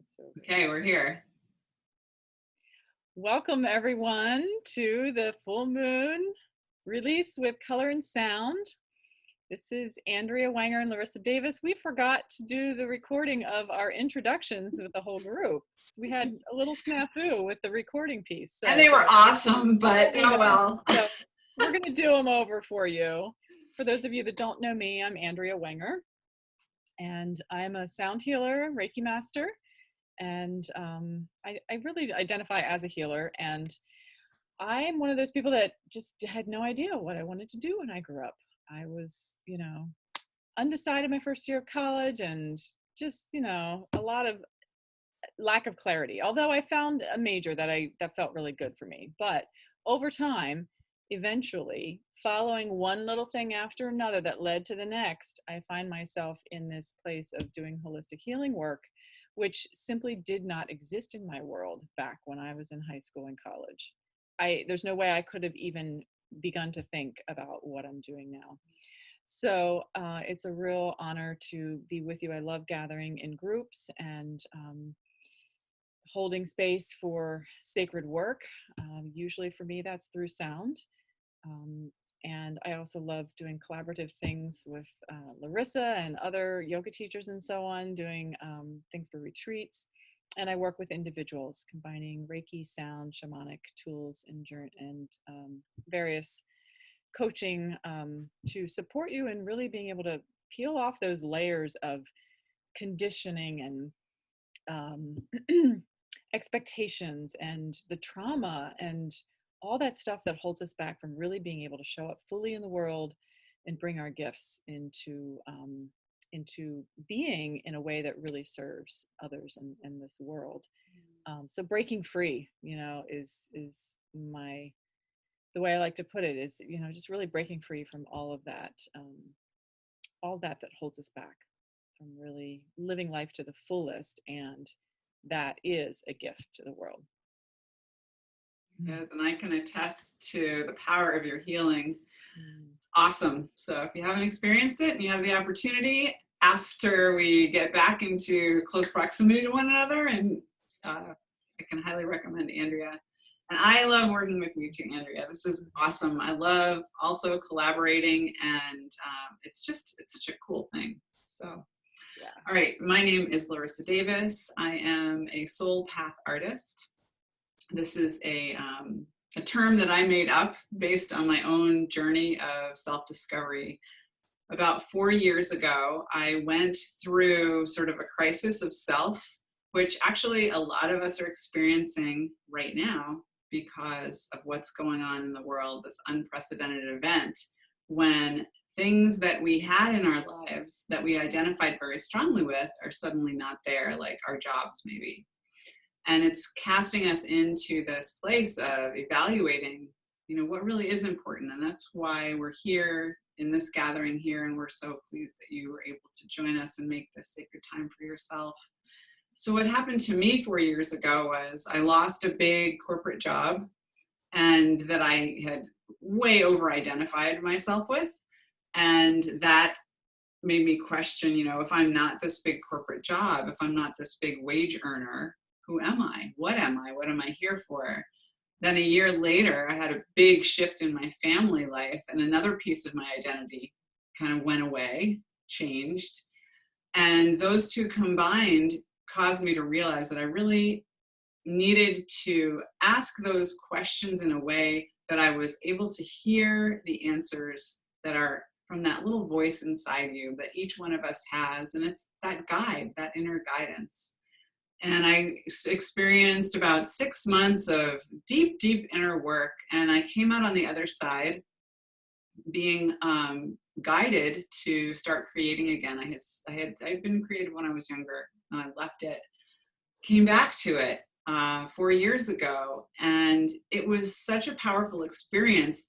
That's so good. Okay, we're here. Welcome everyone to the full moon release with color and sound. This is Andrea Wanger and Larissa Davis. We forgot to do the recording of our introductions with the whole group. We had a little snafu with the recording piece. And So they were awesome, but I oh know. well. So we're going to do them over for you. For those of you that don't know me, I'm Andrea Wanger, and I'm a sound healer, Reiki master, and I really identify as a healer. And I'm one of those people that just had no idea what I wanted to do when I grew up. I was, undecided my first year of college and just, a lot of lack of clarity. Although I found a major that felt really good for me. But over time, eventually, following one little thing after another that led to the next, I find myself in this place of doing holistic healing work, which simply did not exist in my world back when I was in high school and college. There's no way I could have even begun to think about what I'm doing now. So it's a real honor to be with you. I love gathering in groups and holding space for sacred work. Usually for me, that's through sound. Um, and I also love doing collaborative things with Larissa and other yoga teachers and so on, doing things for retreats. And I work with individuals, combining Reiki, sound, shamanic tools, and various coaching to support you in really being able to peel off those layers of conditioning and expectations and the trauma and all that stuff that holds us back from really being able to show up fully in the world and bring our gifts into being in a way that really serves others and this world. So breaking free, is my the way I like to put it is, just really breaking free from all that holds us back from really living life to the fullest, and that is a gift to the world. Yes, and I can attest to the power of your healing. Mm. Awesome. So if you haven't experienced it and you have the opportunity after we get back into close proximity to one another, and I can highly recommend Andrea. And I love working with you too, Andrea. This is awesome. I love also collaborating, and it's such a cool thing. So, Yeah. all right. My name is Larissa Davis. I am a soul path artist. This is a term that I made up based on my own journey of self-discovery. About 4 years ago, I went through sort of a crisis of self, which actually a lot of us are experiencing right now because of what's going on in the world, this unprecedented event when things that we had in our lives that we identified very strongly with are suddenly not there, like our jobs maybe. And it's casting us into this place of evaluating, what really is important. And that's why we're here in this gathering here, and we're so pleased that you were able to join us and make this sacred time for yourself. So what happened to me 4 years ago was I lost a big corporate job, and that I had way over identified myself with. And that made me question, if I'm not this big corporate job, if I'm not this big wage earner, who am I? What am I? What am I here for? Then a year later, I had a big shift in my family life, and another piece of my identity kind of went away, changed. And those two combined caused me to realize that I really needed to ask those questions in a way that I was able to hear the answers that are from that little voice inside you that each one of us has. And it's that guide, that inner guidance. And I experienced about 6 months of deep, deep inner work. And I came out on the other side being guided to start creating again. I'd been creative when I was younger. I left it, came back to it 4 years ago. And it was such a powerful experience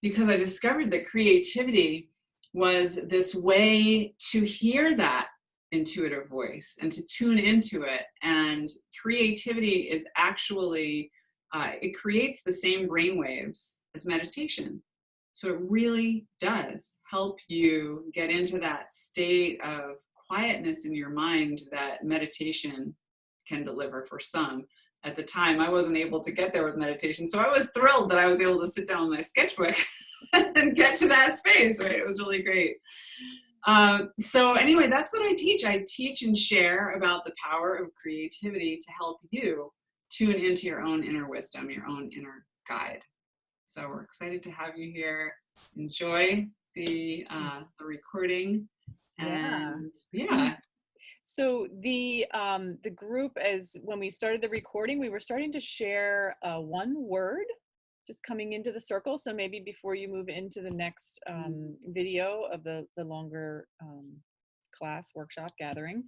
because I discovered that creativity was this way to hear that intuitive voice and to tune into it. And creativity is actually, it creates the same brainwaves as meditation. So it really does help you get into that state of quietness in your mind that meditation can deliver for some. At the time, I wasn't able to get there with meditation. So I was thrilled that I was able to sit down with my sketchbook and get to that space, right? It was really great. So anyway, that's what I teach. I teach and share about the power of creativity to help you tune into your own inner wisdom, your own inner guide. So we're excited to have you here. Enjoy the recording. And yeah. So the group, as when we started the recording, we were starting to share one word just coming into the circle. So maybe before you move into the next video of the longer class, workshop, gathering,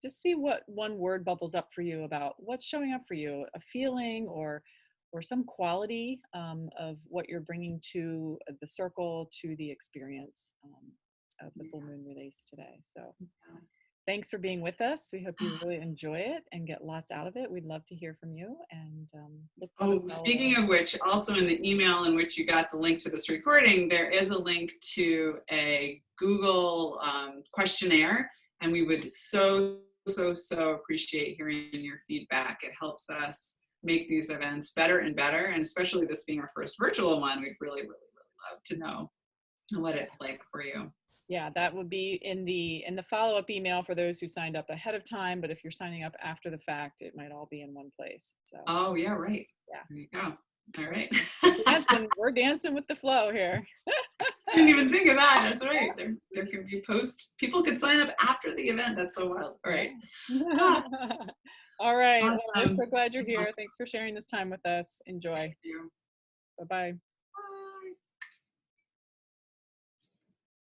just see what one word bubbles up for you about what's showing up for you, a feeling or some quality of what you're bringing to the circle, to the experience of the full moon release today. So thanks for being with us. We hope you really enjoy it and get lots out of it. We'd love to hear from you. And speaking of which, also in the email in which you got the link to this recording, there is a link to a Google questionnaire, and we would so appreciate hearing your feedback. It helps us make these events better and better, and especially this being our first virtual one, we'd really love to know what it's like for you. Yeah, that would be in the follow-up email for those who signed up ahead of time, but if you're signing up after the fact, it might all be in one place. So oh yeah, right. Yeah, there you go. All right. We're dancing with the flow here. I didn't even think of that. That's right. There can be posts. People could sign up after the event. That's so wild. All right. All right. Awesome. Well, we're so glad you're here. Thanks for sharing this time with us. Enjoy. Thank you. Bye-bye.